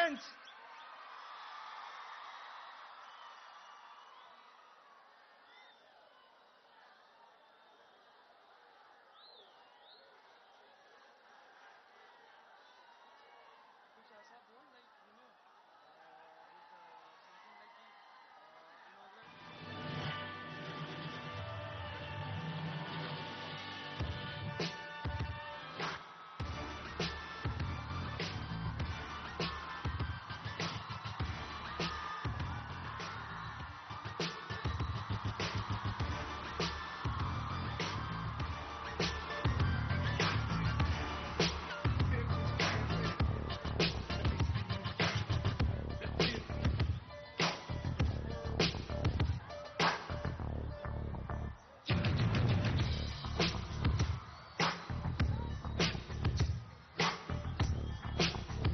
friends.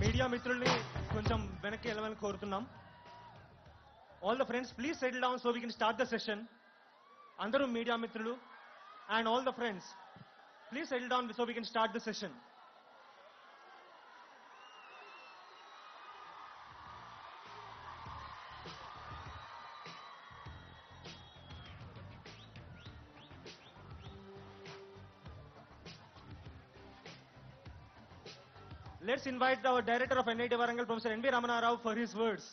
Media మిత్రుల్ని కొంచెం వెనక్కి వెళ్ళమని కోరుతున్నాం. All the friends please settle down so we can start the session. అందరూ మీడియా మిత్రులు and all the friends please settle down so we can start the session. Let's invite our Director of NIT Warangal, Professor N.V. Ramana Rao, for his words.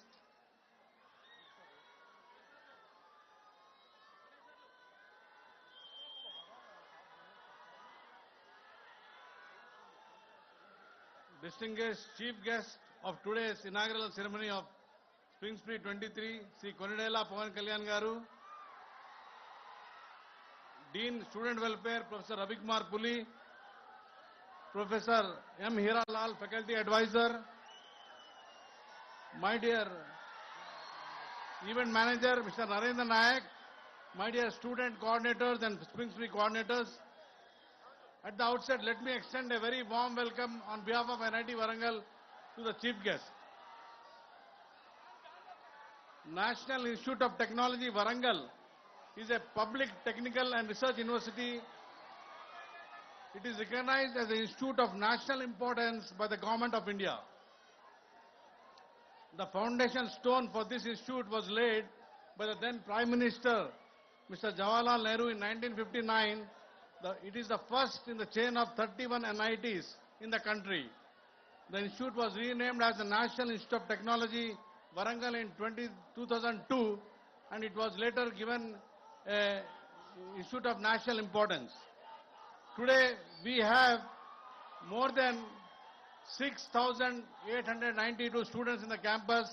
Distinguished Chief Guest of today's inaugural ceremony of Spring Spree 23, Sri Konidela Pawan Kalyan Garu, Dean Student Welfare, Professor Ravikumar Puli, Professor M. Hira Lal, Faculty Advisor, my dear Event Manager, Mr. Narendra Nayak, my dear student coordinators and Spring Spree coordinators. At the outset, let me extend a very warm welcome on behalf of NIT Warangal to the Chief Guest. National Institute of Technology Warangal is a public technical and research university. It is recognized as an institute of national importance by the Government of India. The foundation stone for this institute was laid by the then Prime Minister, Mr. Jawaharlal Nehru, in 1959. It is the first in the chain of 31 NITs in the country. The institute was renamed as the National Institute of Technology Warangal in 2002, and it was later given a institute of national importance. Today we have more than 6,892 students in the campus.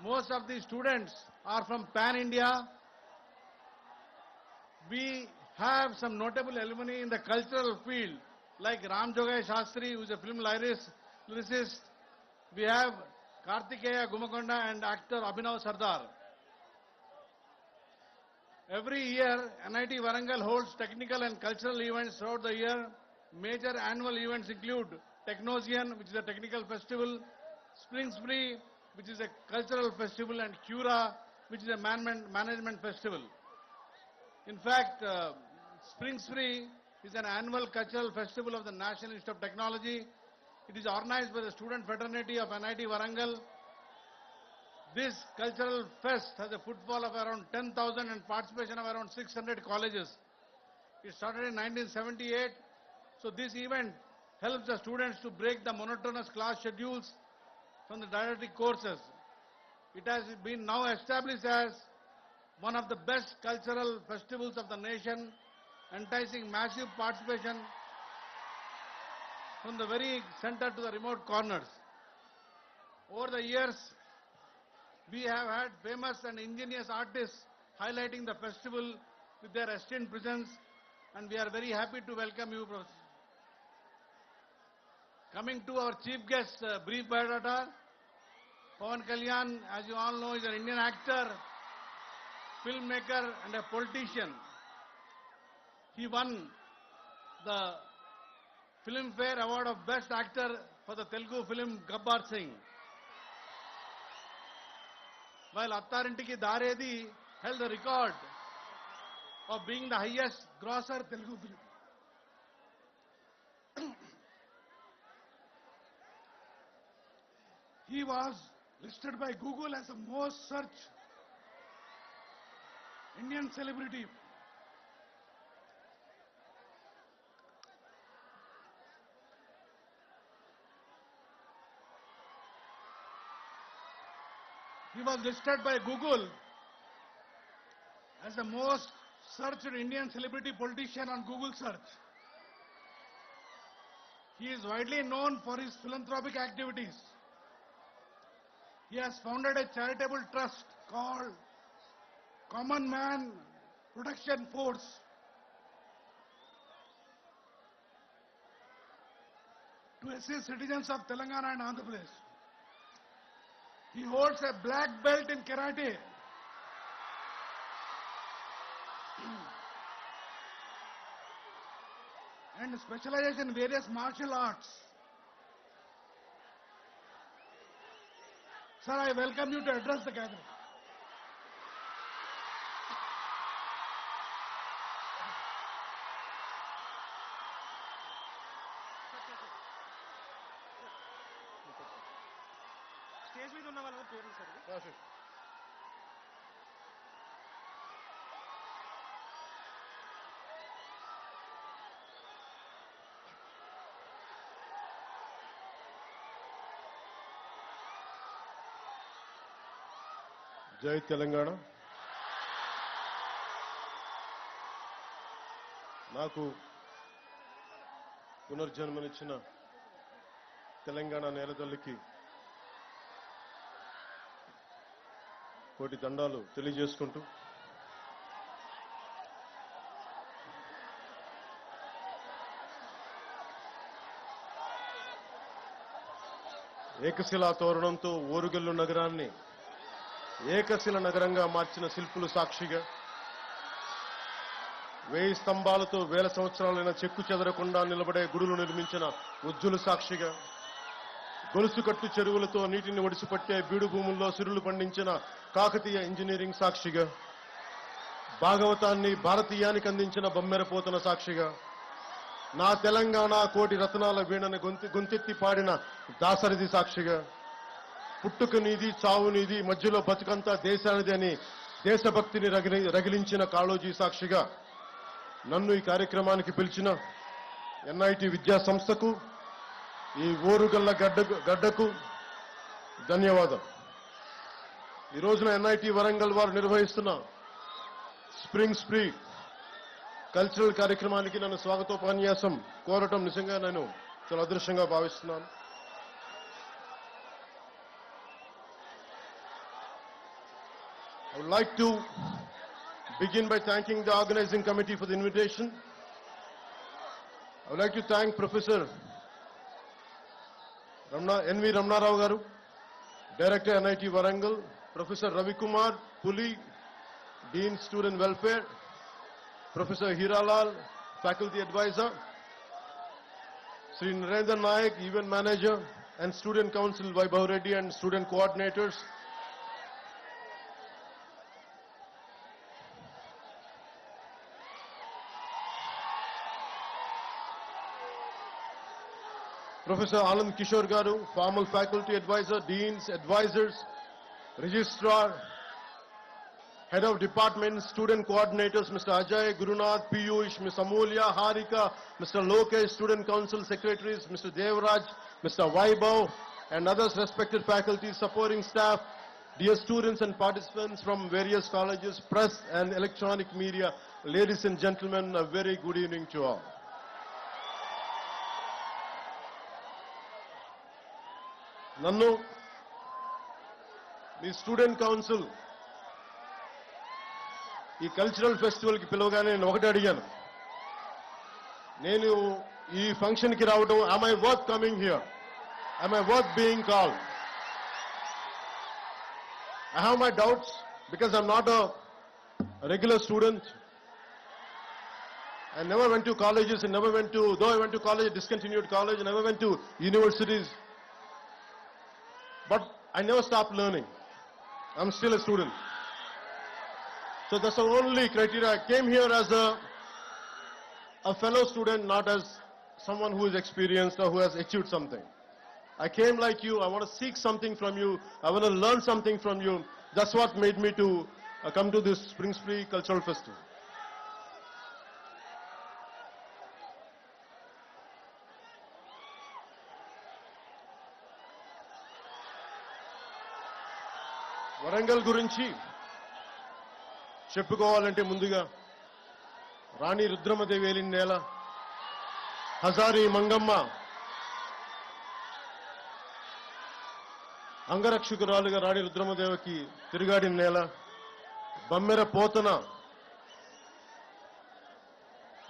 Most of these students are from Pan-India. We have some notable alumni in the cultural field like Ram Jogai Shastri, who is a film lyricist. We have Kartikeya Gumakonda and actor Abhinav Sardar. Every year, NIT Warangal holds technical and cultural events throughout the year. Major annual events include Technosian, which is a technical festival, Spring Spree, which is a cultural festival, and Cura, which is a management festival. In fact, Spring Spree is an annual cultural festival of the National Institute of Technology. It is organized by the student fraternity of NIT Warangal. This cultural fest has a footfall of around 10,000 and participation of around 600 colleges. It started in 1978. So this event helps the students to break the monotonous class schedules from the didactic courses. It has been now established as one of the best cultural festivals of the nation, enticing massive participation from the very center to the remote corners. Over the years, we have had famous and ingenious artists highlighting the festival with their esteemed presence, and we are very happy to welcome you, Professor. Coming to our chief guest, brief biodata. Pawan Kalyan, as you all know, is an Indian actor, filmmaker and a politician. He won the Filmfare Award of Best Actor for the Telugu film Gabbar Singh. While Attarintiki Daredi held the record of being the highest grosser Telugu film. He was listed by Google as the most searched Indian celebrity. He was listed by Google as the most searched Indian celebrity politician on Google search. He is widely known for his philanthropic activities. He has founded a charitable trust called Common Man Protection Force to assist citizens of Telangana and Andhra Pradesh. He holds a black belt in karate. And specializes in various martial arts. Sir, I welcome you to address the gathering. Stage మీద ఉన్న వాళ్ళ పేర్లు sir ఇవి. జై తెలంగాణ. నాకు పునర్జన్మనిచ్చిన తెలంగాణ నేలతల్లికి కోటి దండాలు తెలియజేసుకుంటూ ఏకశిలా తోరణంతో ఓరుగల్లు నగరాన్ని ఏకశిల నగరంగా మార్చిన శిల్పులు సాక్షిగా, 1000 స్తంభాలతో వేల సంవత్సరాలైన చెక్కు చెదరకుండా నిలబడే గుడులు నిర్మించిన ఉజ్జులు సాక్షిగా, గొలుసుకట్టు చెరువులతో నీటిని ఒడిసిపట్టే బీడు భూముల్లో సిరులు పండించిన కాకతీయ ఇంజనీరింగ్ సాక్షిగా, భాగవతాన్ని భారతీయానికి అందించిన బొమ్మెరపోతన సాక్షిగా, నా తెలంగాణ కోటి రత్నాల వీణని గొంతెత్తి పాడిన దాసరిది సాక్షిగా, పుట్టుక నీది చావు నీది మధ్యలో బతుకంతా దేశానిది అని దేశభక్తిని రగిలించిన కాళోజీ సాక్షిగా నన్ను ఈ కార్యక్రమానికి పిలిచిన ఎన్ఐటి విద్యా సంస్థకు, ఈ ఓరుగల్ల గడ్డకు ధన్యవాదాలు. ఈ రోజున ఎన్ఐటి వరంగల్ వారు నిర్వహిస్తున్న స్ప్రింగ్ స్ప్రీ కల్చరల్ కార్యక్రమానికి నన్ను స్వాగతోపన్యాసం కోరటం నిజంగా నేను చాలా అదృష్టంగా భావిస్తున్నాను. I would like to begin by thanking the organizing committee for the invitation. I would like to thank Professor N.V. Ramnarao Garu, Director NIT Warangal, Professor Ravi Kumar Puli, Dean Student Welfare, Professor Hiralal, Faculty Advisor, Sri Narendra Nayak, Event Manager, and Student Council Vaibhav Reddy and Student Coordinators. Professor Anand Kishore Garu, Formal Faculty Advisor, Deans, Advisors, Registrar, Head of Departments, Student Coordinators, Mr. Ajay, Gurunath, Piyush, Ms. Amulya, Harika, Mr. Lokesh, Student Council Secretaries, Mr. Devraj, Mr. Vaibhav, and others respected faculty, supporting staff, dear students and participants from various colleges, press and electronic media, ladies and gentlemen, a very good evening to all. నన్ను మీ student council ఈ cultural ఫెస్టివల్కి పిలవగానే నేను ఒకటి అడిగాను, నేను ఈ ఫంక్షన్కి రావడం, am I worth coming here? Am I worth being called? I have my doubts because I'm not a regular student. I never went to colleges, though I went to college, discontinued college, I never went to universities. But I never stopped learning. I'm still a student. So that's the only criteria. I came here as a fellow student, not as someone who is experienced or who has achieved something. I came like you. I want to seek something from you. I want to learn something from you. That's what made me to come to this Spring Spree Cultural Festival. Warangal గురించి చెప్పుకోవాలంటే ముందుగా రాణి రుద్రమదేవి ఏలిన నేల, హజారీ మంగమ్మ అంగరక్షకురాలుగా రాణి రుద్రమదేవికి తిరుగాడిన నేల, బమ్మెర పోతన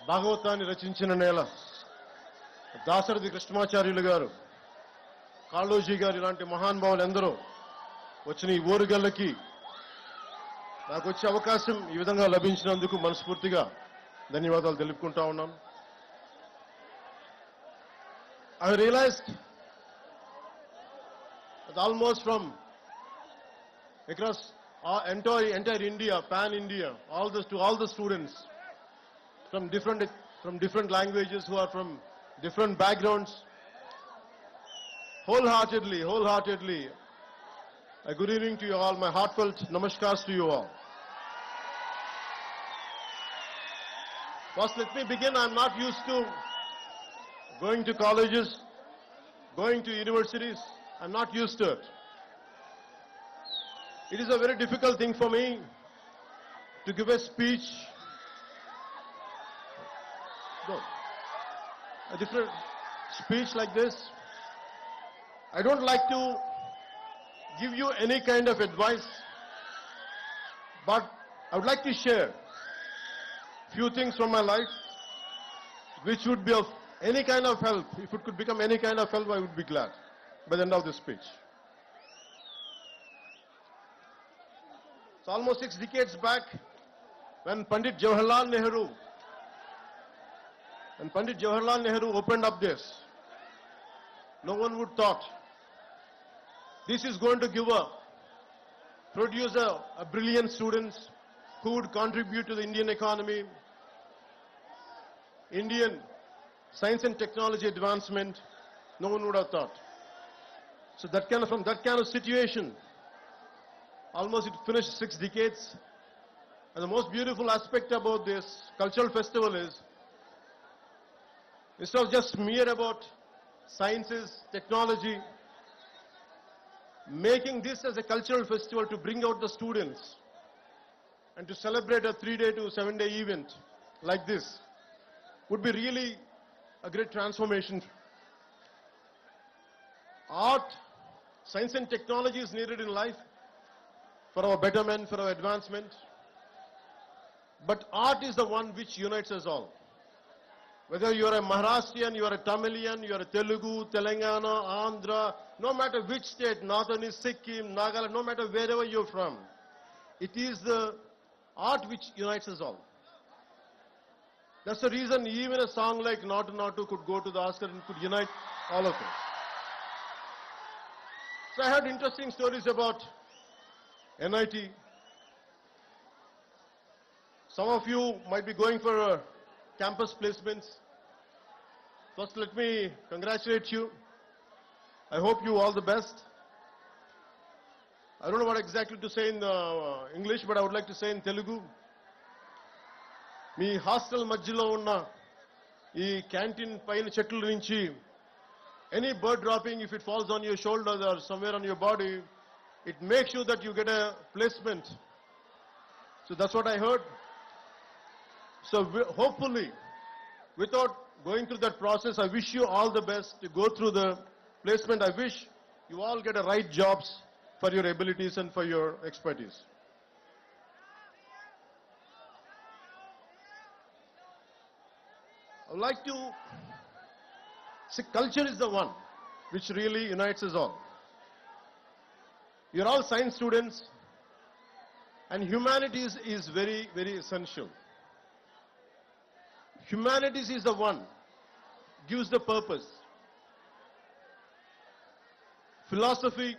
భాగవతాన్ని రచించిన నేల, దాశరథి కృష్ణమాచార్యులు గారు, కాళోజీ గారు ఇలాంటి మహానుభావులు ఎందరో వచ్చిన ఈ ఓరుగల్లకి నాకు వచ్చే అవకాశం ఈ విధంగా లభించినందుకు మనస్ఫూర్తిగా ధన్యవాదాలు తెలుపుకుంటా ఉన్నాను. I realized that almost from across entire India, pan India, all the students from different languages who are from different backgrounds, wholeheartedly, a good evening to you all. My heartfelt namaskars to you all. First, let me begin. I'm not used to going to colleges, going to universities. I'm not used to it. It is a very difficult thing for me to give a speech, a different speech like this. I don't like to give you any kind of advice, but I would like to share few things from my life which would be of any kind of help. If it could become any kind of help, I would be glad by the end of this speech. It's almost 6 decades back when Pandit Jawaharlal Nehru opened up this. No one would thought this is going to produce a brilliant students who would contribute to the Indian economy, Indian science and technology advancement. No one would have thought. So from that kind of situation, almost it finished 6 decades. And the most beautiful aspect about this cultural festival is, instead of just mere about sciences, technology, making this as a cultural festival to bring out the students and to celebrate a 3-day to 7-day event like this would be really a great transformation. Art, science and technology is needed in life for our betterment, for our advancement. But art is the one which unites us all. Whether you are a Maharashtrian, you are a Tamilian, you are a Telugu, Telangana, Andhra, no matter which state, northern is Sikkim, Nagaland, no matter wherever you're from, it is the art which unites us all. That's the reason even a song like Natu Natu could go to the Oscar and could unite all of us. So I heard interesting stories about NIT. Some of you might be going for campus placements. First, let me congratulate you. I hope you all the best. I don't know what exactly to say in English, but I would like to say in Telugu. Me hostel మధ్యలో ఉన్న ఈ canteen పైన చెట్ల నుంచి any bird dropping, if it falls on your shoulder or somewhere on your body, it makes sure that you get a placement. So that's what I heard. So hopefully, without going through that process, I wish you all the best to go through the placement. I wish you all get the right jobs for your abilities and for your expertise. I would like to see, culture is the one which really unites us all. You're all science students, and humanities is very, very essential. Humanities is the one gives the purpose. Philosophy,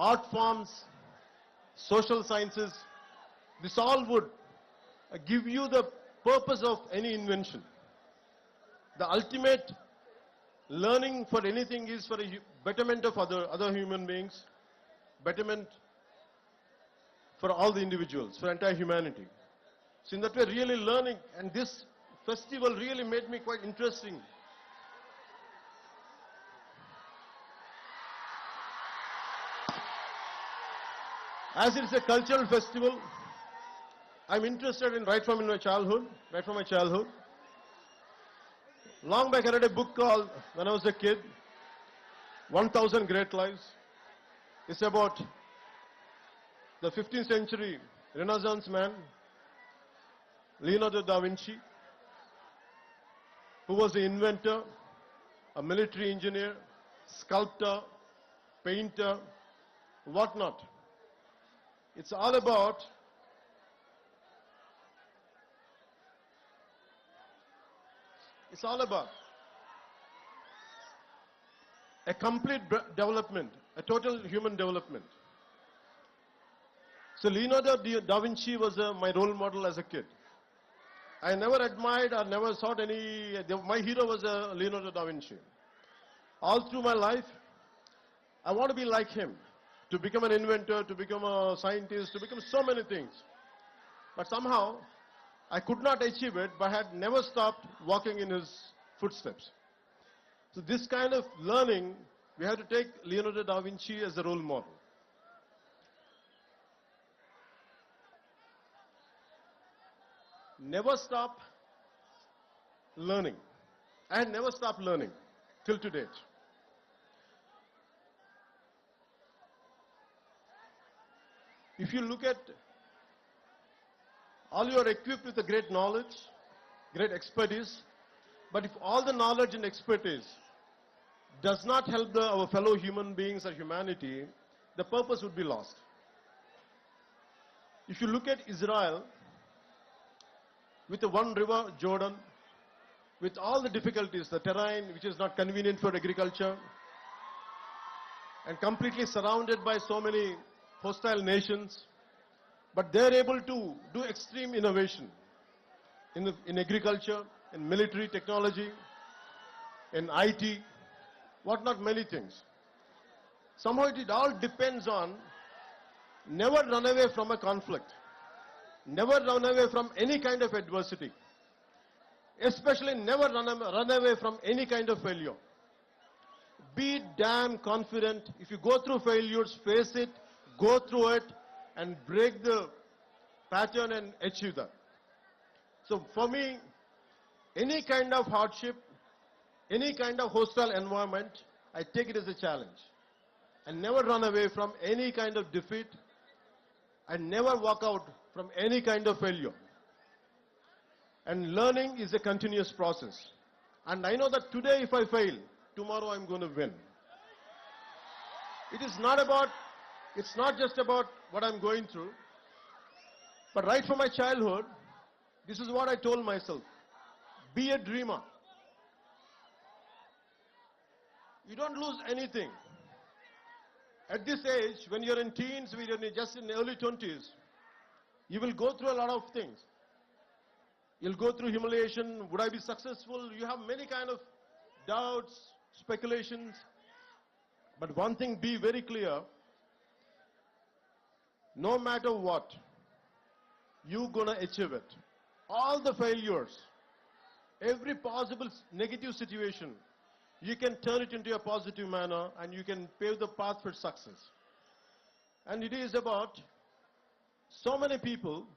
art forms, social sciences, this all would give you the purpose of any invention. The ultimate learning for anything is for a betterment of other human beings, betterment for all the individuals, for entire humanity. So in that way, really learning, and this festival really made me quite interesting. As it's a cultural festival, I'm interested in right from my childhood. Long back I read a book called, when I was a kid, 1000 Great Lives. It's about the 15th century Renaissance man, Leonardo da Vinci, who was an inventor, a military engineer, sculptor, painter, whatnot. It's all about a complete development, a total human development. So Leonardo da Vinci was my role model as a kid. I never admired or never sought any, my hero was Leonardo da Vinci. All through my life, I want to be like him, to become an inventor, to become a scientist, to become so many things. But somehow, I could not achieve it, but had never stopped walking in his footsteps. So this kind of learning, we have to take Leonardo da Vinci as a role model. Never stop learning. I had never stopped learning till to date. If you look at, all you are equipped with a great knowledge, great expertise, but if all the knowledge and expertise does not help our fellow human beings or humanity, the purpose would be lost. If you look at Israel, with the one river, Jordan, with all the difficulties, the terrain which is not convenient for agriculture, and completely surrounded by so many hostile nations, but they're able to do extreme innovation in agriculture, in military technology, in IT, whatnot, many things. Somehow it all depends on never run away from a conflict. Never run away from any kind of adversity. Especially never run away from any kind of failure. Be damn confident. If you go through failures, face it, go through it, and break the pattern and achieve that. So for me, any kind of hardship, any kind of hostile environment, I take it as a challenge. And never run away from any kind of defeat, and never walk out from any kind of failure. And learning is a continuous process. And I know that today if I fail, tomorrow I'm going to win. It's not just about what I'm going through, but right from my childhood, this is what I told myself. Be a dreamer. You don't lose anything. At this age, when you're in teens, when you're just in the early 20s, you will go through a lot of things. You'll go through humiliation. Would I be successful? You have many kind of doubts, speculations. But one thing, be very clear. No matter what, you're gonna achieve it. All the failures, every possible negative situation, you can turn it into a positive manner and you can pave the path for success. And it is about so many people,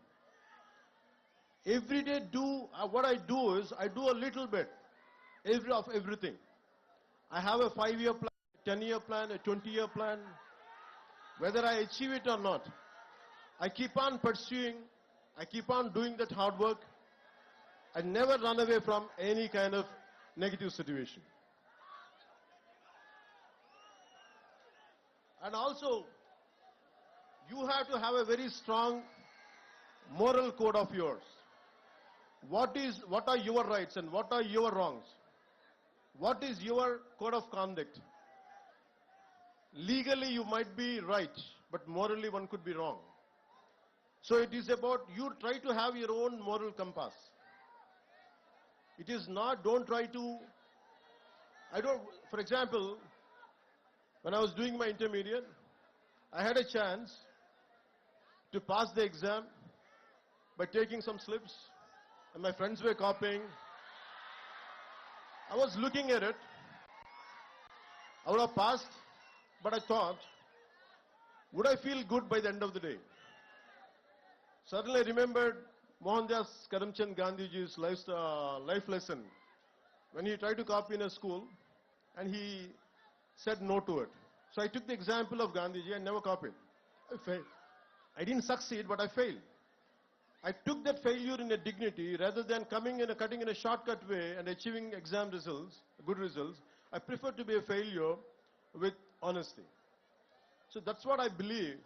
every day what I do is, I do a little bit of everything. I have a 5-year plan, a 10-year plan, a 20-year plan. Whether I achieve it or not, I keep on pursuing, I keep on doing that hard work. I never run away from any kind of negative situation. And also, you have to have a very strong moral code of yours. What are your rights and what are your wrongs? What is your code of conduct? Legally you might be right, but morally one could be wrong. So it is about you try to have your own moral compass. It is not, don't try to I don't, for example, when I was doing my intermediate, I had a chance to pass the exam by taking some slips, and my friends were copying. I was looking at it. I would have passed, but I thought, would I feel good by the end of the day? Suddenly I remembered Mohandas Karamchand Gandhiji's life lesson when he tried to copy in a school and he said no to it. So I took the example of Gandhiji and never copied. I failed. I didn't succeed, but I failed. I took that failure in a dignity rather than cutting in a shortcut way and achieving exam results, good results. I prefer to be a failure with honesty. So that's what I believe.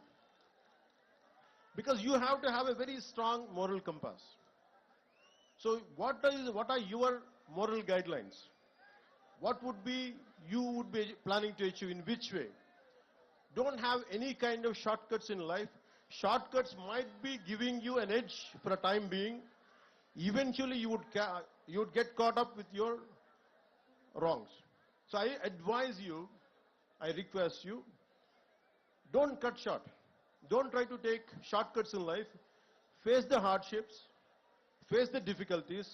Because you have to have a very strong moral compass. So what are your moral guidelines? What would be you would be planning to achieve, in which way? Don't have any kind of shortcuts in life. Shortcuts might be giving you an edge for a time being. Eventually you would get caught up with your wrongs. So I advise you, I request you, don't cut short. Don't try to take shortcuts in life. Face the hardships, face the difficulties,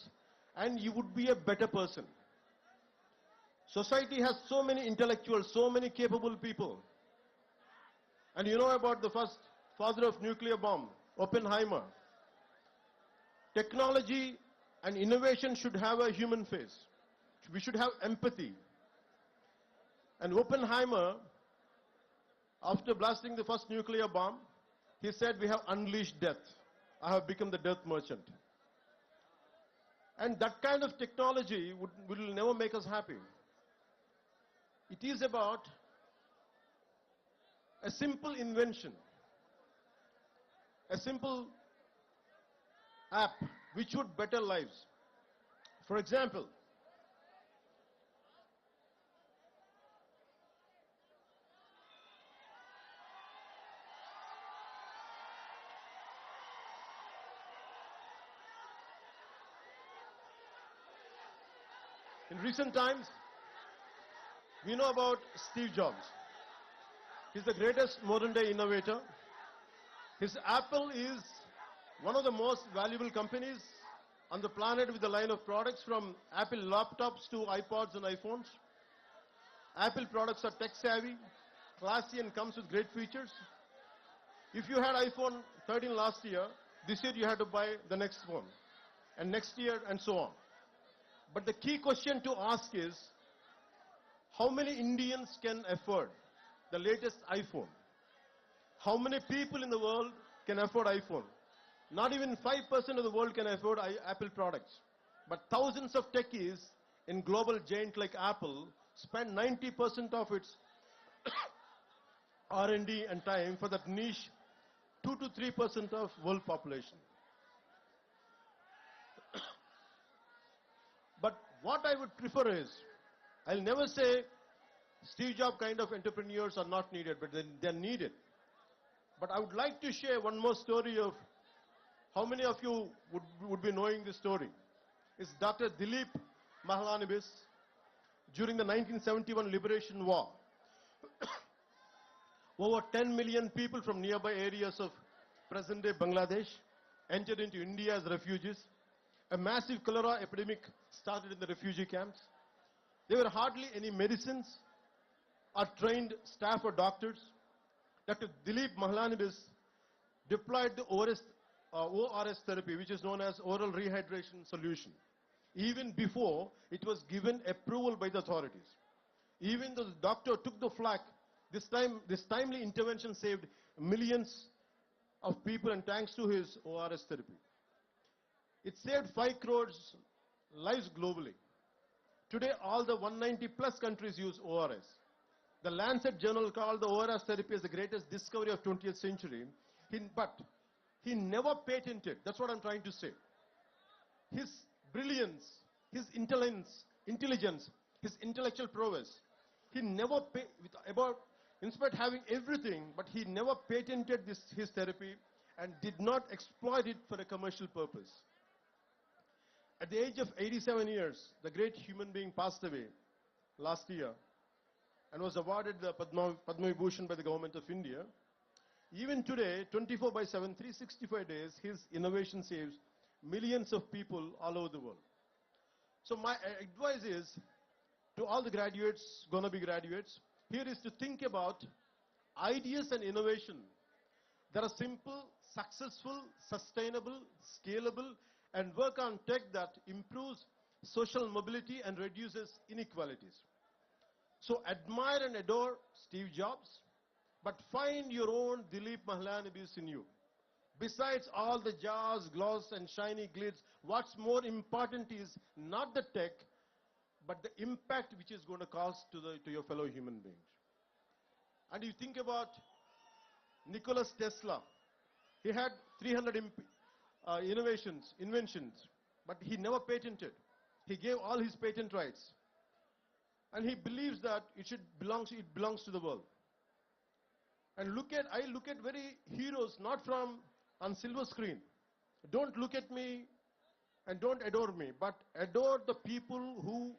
and you would be a better person. Society has so many intellectuals, so many capable people. And you know about the first father of nuclear bomb, Oppenheimer. Technology and innovation should have a human face. We should have empathy. And Oppenheimer, after blasting the first nuclear bomb, he said, we have unleashed death. I have become the death merchant. And that kind of technology will never make us happy. It is about a simple invention, a simple app which would better lives. For example, in recent times, we know about Steve Jobs. He's the greatest modern day innovator. His Apple is one of the most valuable companies on the planet with a line of products from Apple laptops to iPods and iPhones. Apple products are tech savvy, classy and comes with great features. If you had iPhone 13 last year, this year you had to buy the next one, and next year and so on. But the key question to ask is, how many Indians can afford the latest iPhone? How many people in the world can afford iPhone? Not even 5% of the world can afford Apple products. But thousands of techies in global giant like Apple spend 90% of its R&D and time for that niche 2 to 3% of world population. But what I would prefer is, I'll never say Steve Jobs kind of entrepreneurs are not needed, but they're needed. But I would like to share one more story of how many of you would be knowing this story. It's Dr. Dilip Mahlanabis during the 1971 Liberation War. Over 10 million people from nearby areas of present-day Bangladesh entered into India as refugees. A massive cholera epidemic started in the refugee camps. There were hardly any medicines or trained staff or doctors. Dr. Dilip Mahlanabis deployed the ORS therapy, which is known as oral rehydration solution, even before it was given approval by the authorities. Even though the doctor took the flak, this timely intervention saved millions of people, and thanks to his ORS therapy. It saved 5 crores lives globally. Today, all the 190 plus countries use ORS. The Lancet journal called the ORS therapy as the greatest discovery of 20th century. But he never patented. That's what I'm trying to say. His brilliance, his intelligence, his intellectual prowess. He never, in spite of having everything, but he never patented his therapy and did not exploit it for a commercial purpose. At the age of 87 years, the great human being passed away. last year and was awarded the Padma Vibhushan by the government of India. Even today, 24/7, 365 days, his innovation saves millions of people all over the world. So my advice is to all the graduates, gonna be graduates, here is to think about ideas and innovation. There are simple, successful, sustainable, scalable, and work on tech that improves social mobility and reduces inequalities. So admire and adore Steve Jobs, but find your own Dilip Mahalanobis in you. Besides all the jazz, gloss, and shiny glitz, what's more important is not the tech, but the impact which is going to cause to your fellow human beings. And you think about Nikola Tesla. He had 300 inventions, but he never patented. He gave all his patent rights. And he believes that it belongs to the world. And I look at very heroes, not from on silver screen. Don't look at me and don't adore me, but adore the people who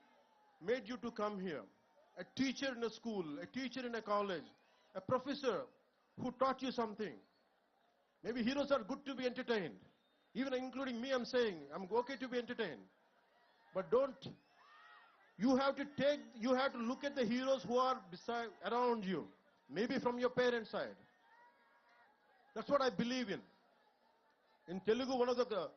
made you to come here. A teacher in a school, a teacher in a college, a professor who taught you something. Maybe heroes are good to be entertained. Even including me, I'm saying, I'm okay to be entertained. But you have to look at the heroes who are around you. Maybe from your parents' side. That's what I believe in. In Telugu, one of the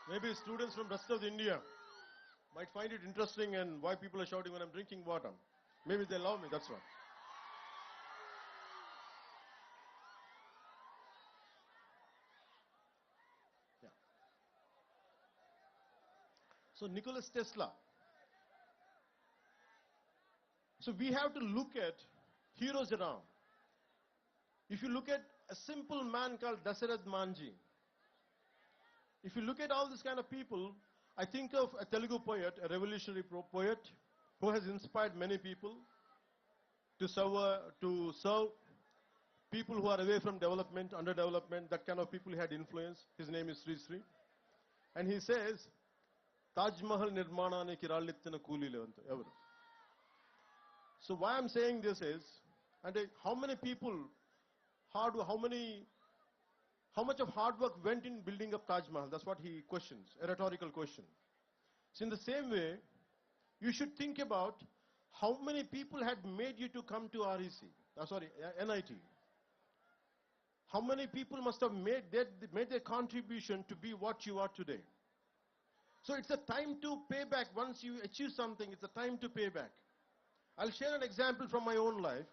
maybe students from rest of India might find it interesting and why people are shouting when I'm drinking water. Maybe they love me, that's why. Yeah. So Nikola Tesla. So we have to look at heroes around. If you look at a simple man called Dasarath Manji, if you look at all these kind of people, I think of a Telugu poet, a revolutionary poet, who has inspired many people to serve people who are away from development, underdevelopment, that kind of people he had influence. His name is Sri. And he says, Taj Mahal Nirmananiki Rallittina Koolile anta evaru. So why I'm saying this is, how many people, how much of hard work went in building up Taj Mahal? That's what he questions, a rhetorical question. So in the same way, you should think about how many people had made you to come to NIT. How many people must have made their contribution to be what you are today. So it's a time to pay back. Once you achieve something, it's a time to pay back. I'll share an example from my own life.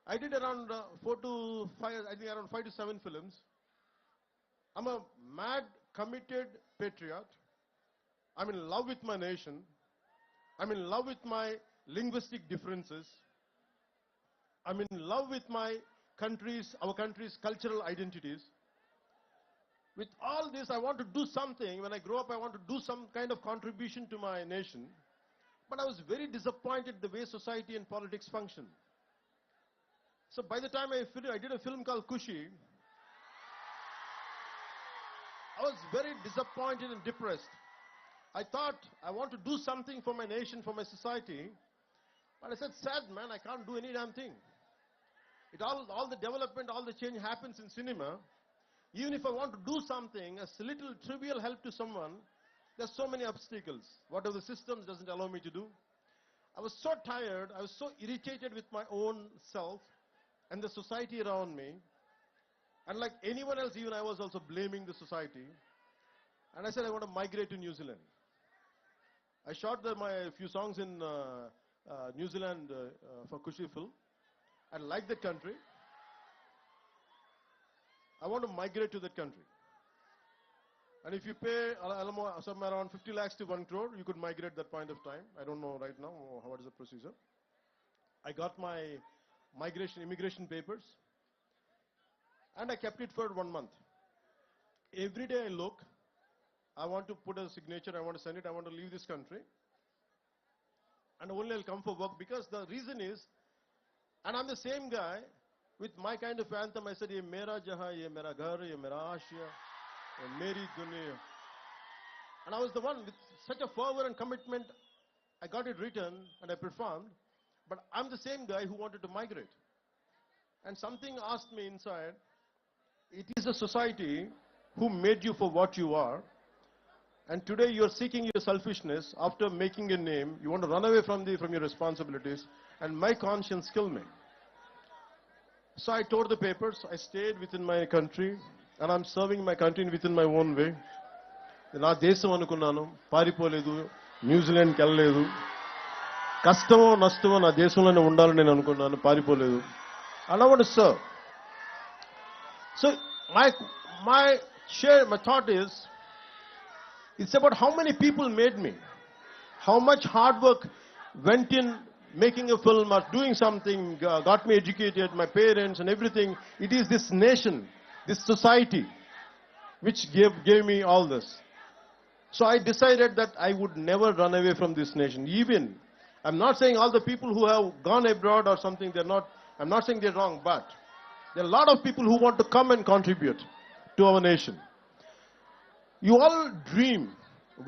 I did around 4 to 5, I think around 5 to 7 films. I'm a mad, committed patriot. I'm in love with my nation. I'm in love with my linguistic differences. I'm in love with our country's cultural identities. With all this, I want to do something. When I grow up, I want to do some kind of contribution to my nation. But I was very disappointed the way society and politics function. So by the time I did a film called Kushi, I was very disappointed and depressed. I thought I want to do something for my nation, for my society. But I said, sad man, I can't do any damn thing. All the development, all the change happens in cinema. Even if I want to do something, a little trivial help to someone, there's so many obstacles. Whatever the systems doesn't allow me to do. I was so tired, I was so irritated with my own self and the society around me. And like anyone else, even I was also blaming the society. And I said, I want to migrate to New Zealand. I shot my few songs in New Zealand for Kushi film. I like that country. I want to migrate to that country. And if you pay somewhere around 50 lakhs to 1 crore, you could migrate that point of time. I don't know right now what is the procedure. I got my immigration papers. And I kept it for 1 month. Every day I look, I want to put a signature, I want to send it, I want to leave this country. And only I'll come for work, because the reason is, and I'm the same guy with my kind of anthem, I said, "Ye mera jahan, ye mera ghar, ye mera ashya, ye meri dunya." And I was the one with such a fervor and commitment. I got it written and I performed. But I'm the same guy who wanted to migrate. And something asked me inside, it is a society who made you for what you are. And today you're seeking your selfishness. After making a name, you want to run away from your responsibilities. And my conscience killed me. So I tore the papers. I stayed within my country. And I'm serving my country within my own way. నా దేశం అనుకున్నాను, పారిపోలేదు, న్యూజిలాండ్కి వెళ్ళలేదు. కష్టమో నష్టమో నా దేశంలోనే ఉండాలని నేను అనుకున్నాను, పారిపోలేదు. And I want to serve. So my thought is, it's about how many people made me, how much hard work went in making a film or doing something, got me educated, my parents and everything. It is this nation, this society, which gave me all this. So I decided that I would never run away from this nation. Even, I'm not saying all the people who have gone abroad or something, I'm not saying they're wrong, but there are a lot of people who want to come and contribute to our nation. You all dream.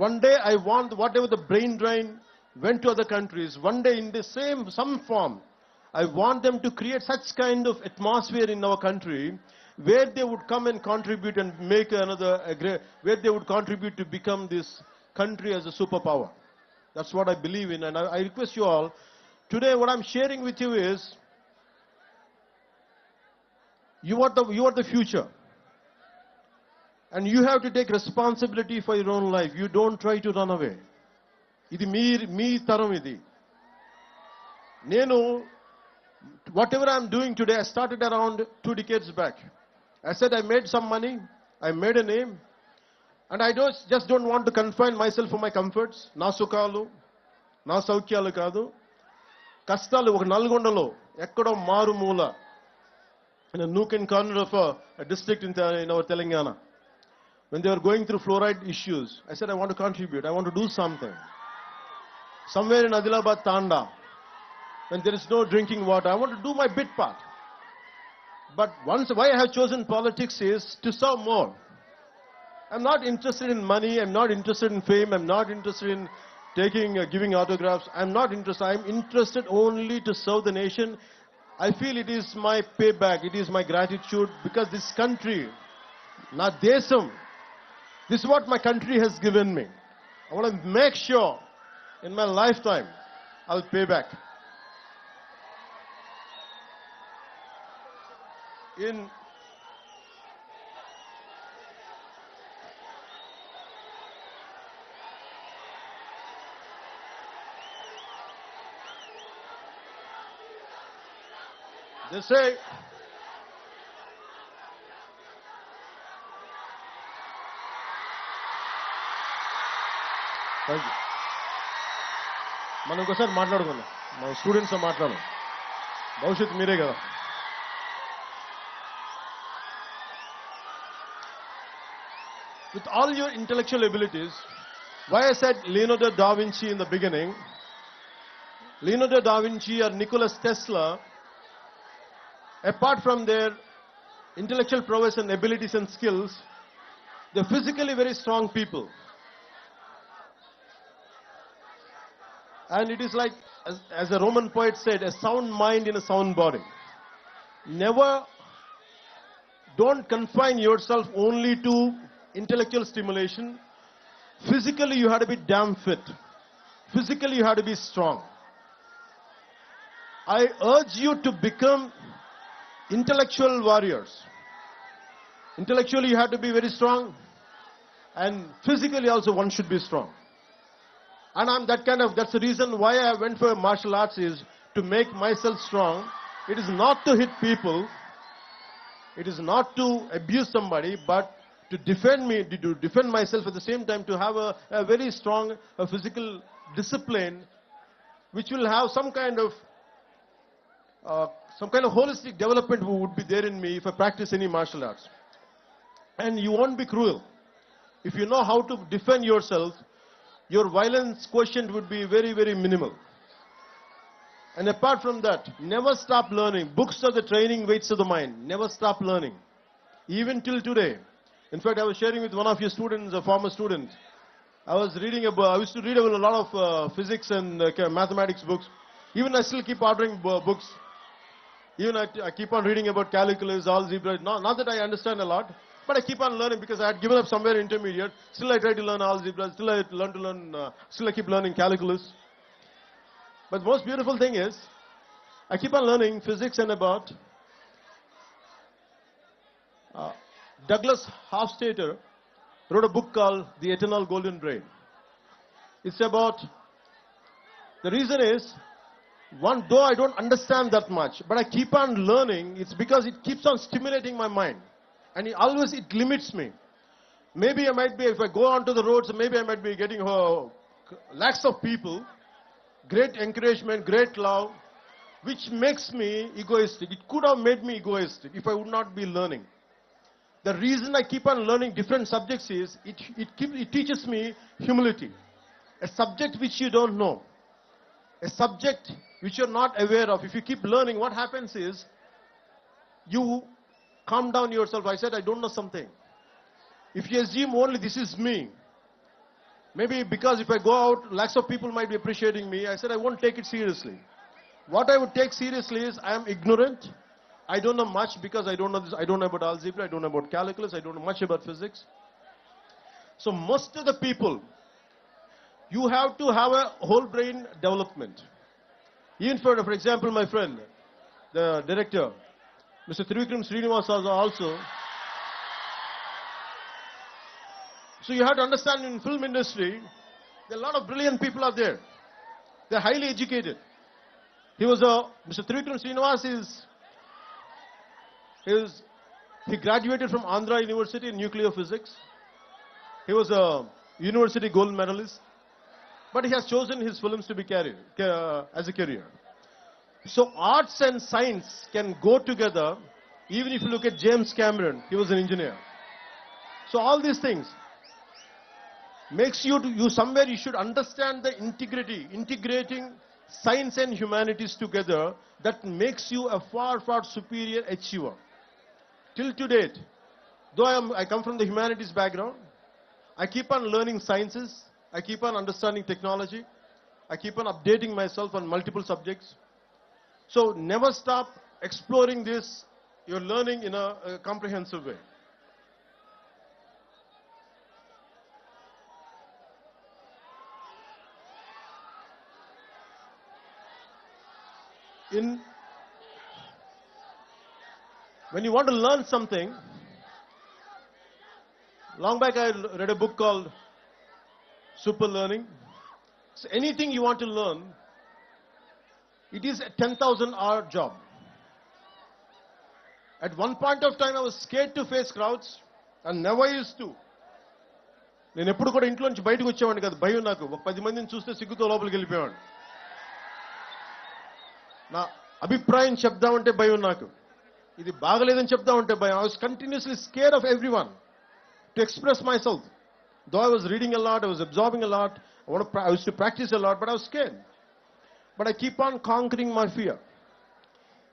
One day I want whatever the brain drain went to other countries, one day in the some form, I want them to create such kind of atmosphere in our country where they would come and contribute and make where they would contribute to become this country as a superpower. That's what I believe in, and I request you all, today what I'm sharing with you is, you are the future. And you have to take responsibility for your own life. You don't try to run away. Idi me taram idi. Nenu, whatever I'm doing today, I started around 2 decades back. I said I made some money, I made a name, and I just don't want to confine myself for my comforts. Na sukalu, na saukyalu kadu. Kastalu oka Nalgondalo, ekkado maru moola, in a nook and corner of a district in our Telangana. When they were going through fluoride issues, I said I want to contribute, I want to do something. Somewhere in Adilabad, Tanda, when there is no drinking water, I want to do my bit part. But why I have chosen politics is to serve more. I'm not interested in money, I'm not interested in fame, I'm not interested in giving autographs, I'm not interested. I'm interested only to serve the nation. I feel it is my payback, it is my gratitude, because this country, na desam, this is what my country has given me. I want to make sure in my lifetime I'll pay back. They say, thank you. మనం ఇంకోసారి మాట్లాడుకుందాం, మన students మాట్లాడు, భవిష్యత్తు మీరే కదా. With all your intellectual abilities, why I said Leonardo da Vinci in the beginning, Leonardo da Vinci or Nikola Tesla, apart from their intellectual prowess and abilities and skills, they're physically very strong people. And it is like, as a Roman poet said, a sound mind in a sound body. Don't confine yourself only to intellectual stimulation. Physically, you have to be damn fit. Physically, you have to be strong. I urge you to become intellectual warriors. Intellectually, you have to be very strong, and physically also one should be strong. And that's the reason why I went for martial arts, is to make myself strong. It is not to hit people, it is not to abuse somebody, but to defend myself at the same time, to have a very strong physical discipline, which will have some kind of holistic development would be there in me if I practice any martial arts. And you won't be cruel. If you know how to defend yourself, your violence quotient would be very, very minimal. And apart from that, never stop learning. Books are the training weights of the mind. Never stop learning. Even till today. In fact, I was sharing with one of your students, a former student. I used to read a lot of physics and mathematics books. Even I still keep ordering books. Even I keep on reading about calculus, algebra. Not that I understand a lot, but I keep on learning because I had given up somewhere intermediate. Still I try to learn algebra. Still I keep learning calculus. But the most beautiful thing is, I keep on learning physics and about Douglas Hofstadter wrote a book called The Eternal Golden Brain. It's about, the reason is, though I don't understand that much, but I keep on learning, it's because it keeps on stimulating my mind. And it limits me. Maybe I might be, if I go onto the roads, maybe I might be getting lakhs of people, great encouragement, great love, which makes me egoistic. It could have made me egoistic if I would not be learning. The reason I keep on learning different subjects is, it teaches me humility. A subject which you don't know, a subject which you're not aware of, if you keep learning, what happens is, you calm down yourself. I said, I don't know something. If you assume only this is me, maybe because if I go out, lakhs of people might be appreciating me, I said I won't take it seriously. What I would take seriously is, I am ignorant. I don't know much because I don't know this. I don't know about algebra. I don't know about calculus. I don't know much about physics. So most of the people, you have to have a whole brain development. Even for example, my friend, the director, Mr. S3NewsIndia also. So you have to understand, in film industry, there are a lot of brilliant people are there. They're highly educated. Mr. S3NewsIndia he graduated from Andhra University in nuclear physics. He was a university gold medalist. But he has chosen his films to be as a career. So arts and science can go together. Even if you look at James Cameron, he was an engineer. So all these things makes you somewhere you should understand the integrating science and humanities together. That makes you a far, far superior achiever. Till to date, though I come from the humanities background, I keep on learning sciences. I keep on understanding technology. I keep on updating myself on multiple subjects. So never stop exploring this. You're learning in a comprehensive way. When you want to learn something, long back I read a book called Super Learning. So anything you want to learn, it is a 10,000-hour job. At one point of time, I was scared to face crowds and never used to. నేను ఎప్పుడు కూడా ఇంట్లో నుంచి బయటకు వచ్చేవాడిని కాదు. భయం నాకు. 10 మందిని చూస్తే సిగ్గుతో లోపలికి వెళ్ళిపోయాడు. నా అభిప్రాయం చెప్దామంటే భయం నాకు. ఇది బాగలేదని చెప్దామంటే భయం. I was continuously scared of everyone to express myself. Though I was reading a lot, I was absorbing a lot, I used to practice a lot, but I was scared. But I keep on conquering my fear.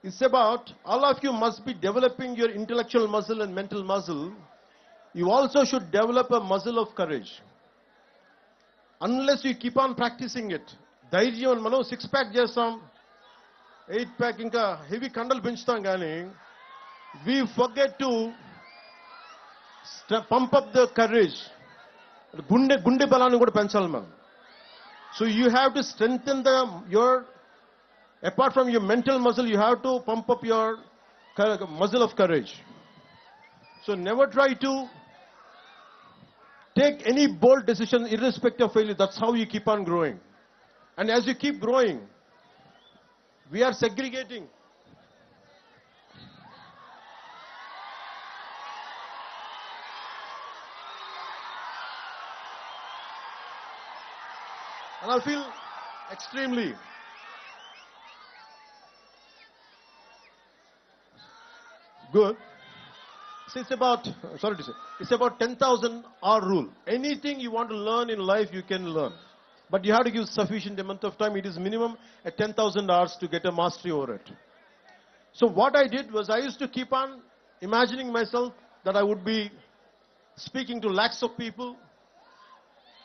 It's about, all of you must be developing your intellectual muscle and mental muscle. You also should develop a muscle of courage. Unless you keep on practicing it. ధైర్యం మనం 6-pack చేస్తాం, 8-pack ఇంకా heavy కండలు పెంచుతాం కానీ we forget to pump up the courage. గుండె బలాన్ని కూడా పెంచాలి మనం. So you have to strengthen apart from your mental muscle, you have to pump up your muscle of courage. So never try to take any bold decision irrespective of failure. That's how you keep on growing. And as you keep growing, we are segregating. And I feel extremely good. So it's about, it's about 10,000 hour rule. Anything you want to learn in life, you can learn. But you have to give sufficient amount of time. It is minimum at 10,000 hours to get a mastery over it. So what I did was I used to keep on imagining myself that I would be speaking to lakhs of people.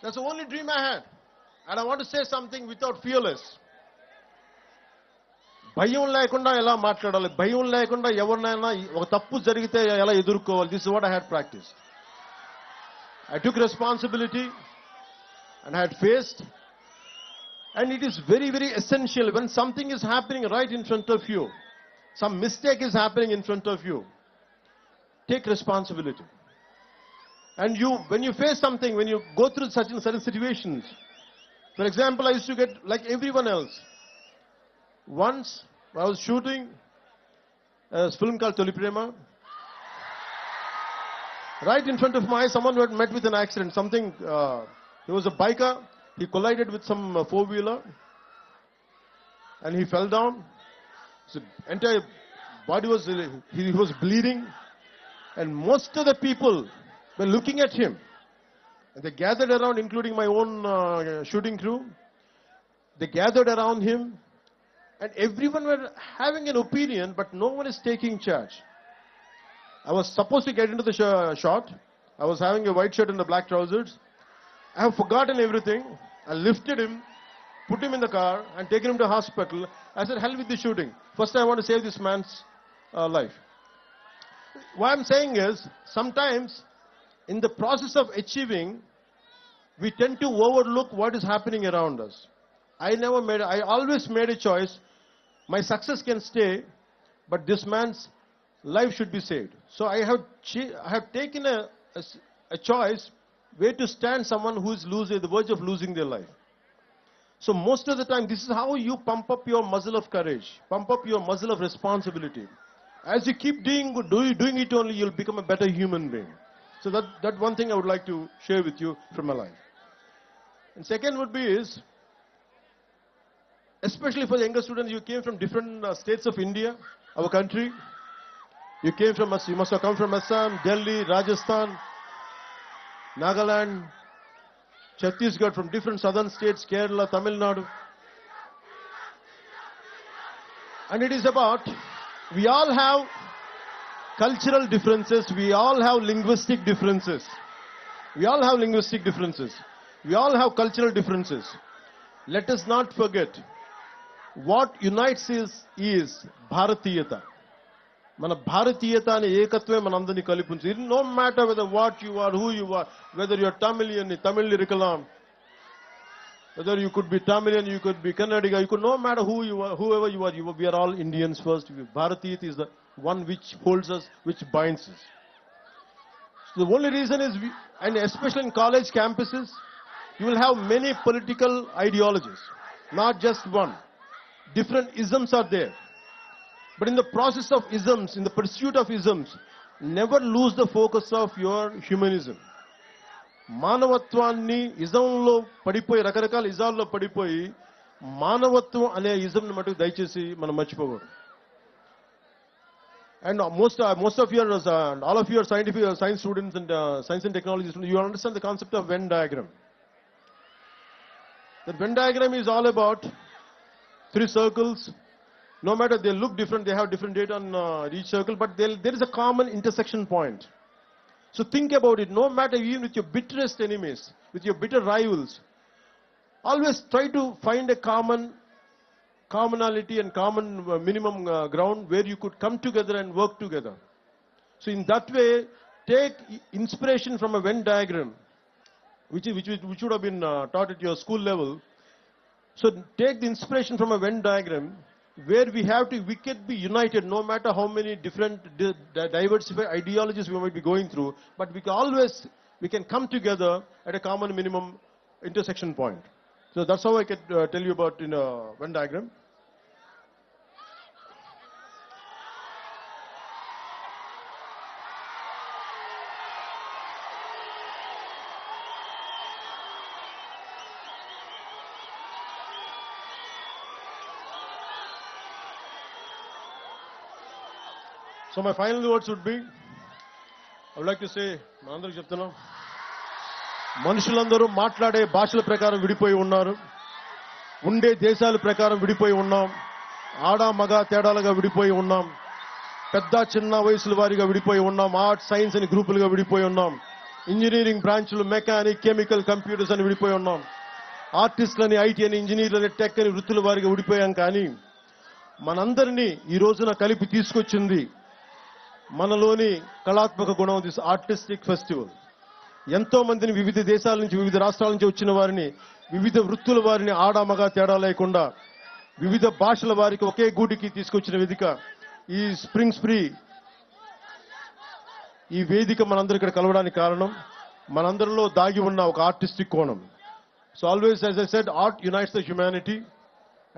That's the only dream I had. And I want to say something without fearless. భయం లేకుండా ఎలా మాట్లాడాలి, భయం లేకుండా ఎవరినైనా ఒక తప్పు జరిగితే ఎలా ఎదుర్కోవాలి. This is what I had practiced. I took responsibility and I had faced. And it is very, very essential when something is happening right in front of you, some mistake is happening in front of you, take responsibility. And when you face something, when you go through certain situations, for example, I used to get like everyone else. Once I was shooting a film called Toli Prema. Right in front of my eyes, someone had met with an accident. He was a biker. He collided with some four-wheeler and he fell down. His entire body he was bleeding, and most of the people were looking at him. And they gathered around, including my own shooting crew. They gathered around him, and everyone were having an opinion, but no one is taking charge. I was supposed to get into the shot. I was having a white shirt and the black trousers. I have forgotten everything. I lifted him, put him in the car, and taken him to hospital. I said, hell with the shooting. First, I want to save this man's life. What I'm saying is, sometimes, in the process of achieving, we tend to overlook what is happening around us. I always made a choice. My success can stay, but this man's life should be saved. So I have taken a choice where to stand someone who is at the verge of losing their life. So most of the time, this is how you pump up your muscle of courage, pump up your muscle of responsibility. As you keep doing it only, you'll become a better human being. So that one thing I would like to share with you from my life. And second would be is, especially for the younger students, you came from different states of India, our country. You must have come from Assam, Delhi, Rajasthan, Nagaland, Chhattisgarh, from different southern states, Kerala, Tamil Nadu. And it is about, we all have cultural differences, we all have linguistic differences. We all have linguistic differences. We all have cultural differences. Let us not forget, what unites is Bharatiyata. Mana Bharatiyata ane ekatve manandani kalipunchu. No matter what you are, who you are, whether you are Tamilian, Tamil Irikalam, whether you could be Tamilian, you could be Kannadiga, no matter who you are, whoever you are, we are all Indians first. Bharatiyata is the one which holds us, which binds us. So the only reason is, and especially in college campuses, you will have many political ideologies, not just one. Different isms are there. But in the process of isms, in the pursuit of isms, never lose the focus of your humanism. మానవత్వాన్ని ఇజంలో పడిపోయి, రకరకాల ఇజాల్లో పడిపోయి, మానవత్వం అనే ఇజంని మటుకు దయచేసి మనం మర్చిపోకూడదు. And most of your, all of your science students and science and technology students, you understand the concept of Venn diagram. The Venn diagram is all about 3 circles. No matter they look different, they have different data on each circle, but there is a common intersection point. So think about it. No matter, even with your bitterest enemies, with your bitter rivals, always try to find a commonality and common minimum ground where you could come together and work together. So in that way, take inspiration from a Venn diagram, which would have been taught at your school level. So take the inspiration from a Venn diagram where we can be united no matter how many different diversified ideologies we might be going through, but we can come together at a common minimum intersection point. So that's how I could tell you about in a Venn diagram. So my final words would be, I would like to say, Andhra Cheptana, మనుషులందరూ మాట్లాడే భాషల ప్రకారం విడిపోయి ఉన్నారు. ఉండే దేశాల ప్రకారం విడిపోయి ఉన్నాం. ఆడ మగ తేడాలుగా విడిపోయి ఉన్నాం. పెద్ద చిన్న వయసుల వారిగా విడిపోయి ఉన్నాం. ఆర్ట్స్ సైన్స్ అని గ్రూపులుగా విడిపోయి ఉన్నాం. ఇంజనీరింగ్ బ్రాంచ్లు మెకానిక్ కెమికల్ కంప్యూటర్స్ అని విడిపోయి ఉన్నాం. ఆర్టిస్టులని ఐటీ అని ఇంజనీర్లని టెక్ అని వృత్తుల వారిగా విడిపోయాం. కానీ మనందరినీ ఈ రోజున కలిపి తీసుకొచ్చింది మనలోని కళాత్మక గుణం, దిస్ ఆర్టిస్టిక్ ఫెస్టివల్. ఎంతో మందిని వివిధ దేశాల నుంచి వివిధ రాష్ట్రాల నుంచి వచ్చిన వారిని, వివిధ వృత్తుల వారిని ఆడ మగ తేడా లేకుండా వివిధ భాషల వారికి ఒకే గూటికి తీసుకొచ్చిన వేదిక ఈ స్ప్రింగ్ స్ప్రీ. ఈ వేదిక మనందరూ ఇక్కడ కలవడానికి కారణం మనందరిలో దాగి ఉన్న ఒక ఆర్టిస్టిక్ కోణం. So always, as I said, art unites the humanity,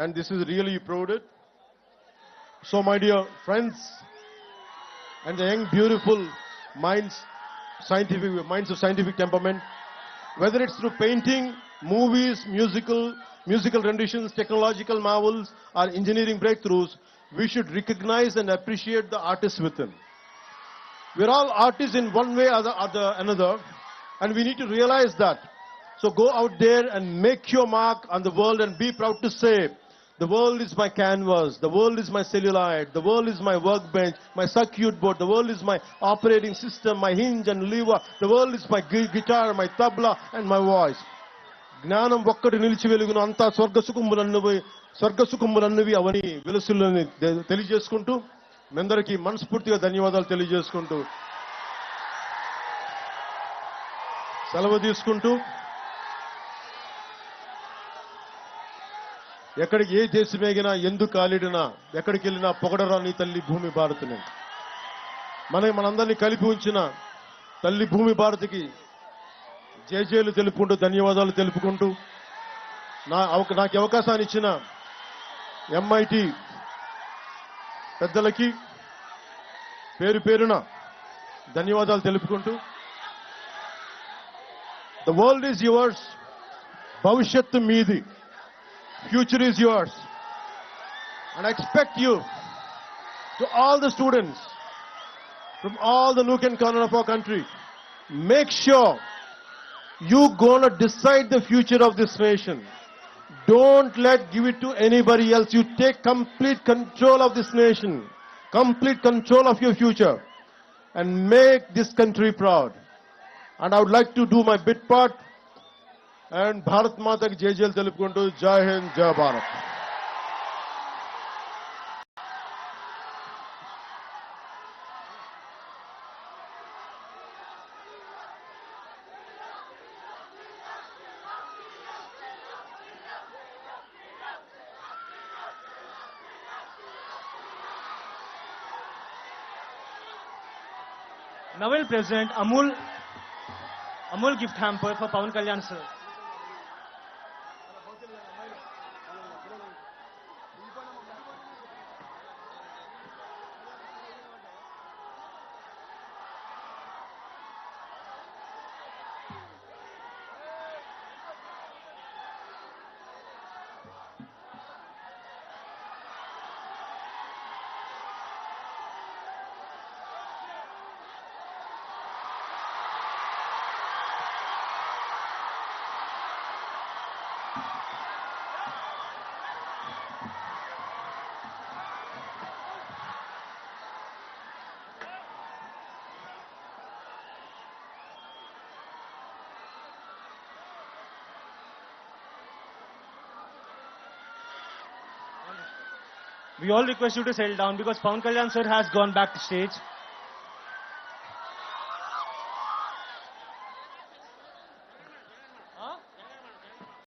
and this is really proud. So my dear friends and the young beautiful minds, minds of scientific temperament, whether it's through painting, movies, musical renditions, technological marvels, or engineering breakthroughs, we should recognize and appreciate the artists within. We're all artists in one way or another, and we need to realize that. So go out there and make your mark on the world and be proud to say, the world is my canvas, the world is my celluloid, the world is my workbench, my circuit board, the world is my operating system, my hinge and lever, the world is my guitar, my tabla and my voice. జ్ఞానం ఒక్కటి నిలిచి వెలుగును, అంతా స్వర్గసుఖములన్నవి అవని వెలుసులని తెలియజేసుకుంటూ మీ అందరికీ మనస్ఫూర్తిగా ధన్యవాదాలు తెలియజేసుకుంటూ సెలవు తీసుకుంటూ, ఎక్కడికి ఏ దేశమేగినా ఎందుకు కాలిడినా ఎక్కడికి వెళ్ళినా పొగడరా నీ తల్లి భూమి భారతిని. మనందరినీ కలిపి ఉంచిన తల్లి భూమి భారతికి జేజేలు తెలుపుకుంటూ ధన్యవాదాలు తెలుపుకుంటూ నాకు అవకాశాన్ని ఇచ్చిన ఎంఐటి పెద్దలకి పేరు పేరున ధన్యవాదాలు తెలుపుకుంటూ, ద వరల్డ్ ఈజ్ యువర్స్, భవిష్యత్తు మీది, future is yours, and I expect you, to all the students from all the nook and corner of our country, make sure you gonna decide the future of this nation. Don't give it to anybody else. You take complete control of this nation, complete control of your future, and make this country proud. And I would like to do my bit part. And Bharat Mata ki jai telupukuntu, Jai Hind, Jai Bharat. Now we'll present Amul gift hamper for Pawan Kalyan sir. We all request you to settle down because Pawan Kalyan sir has gone back to stage.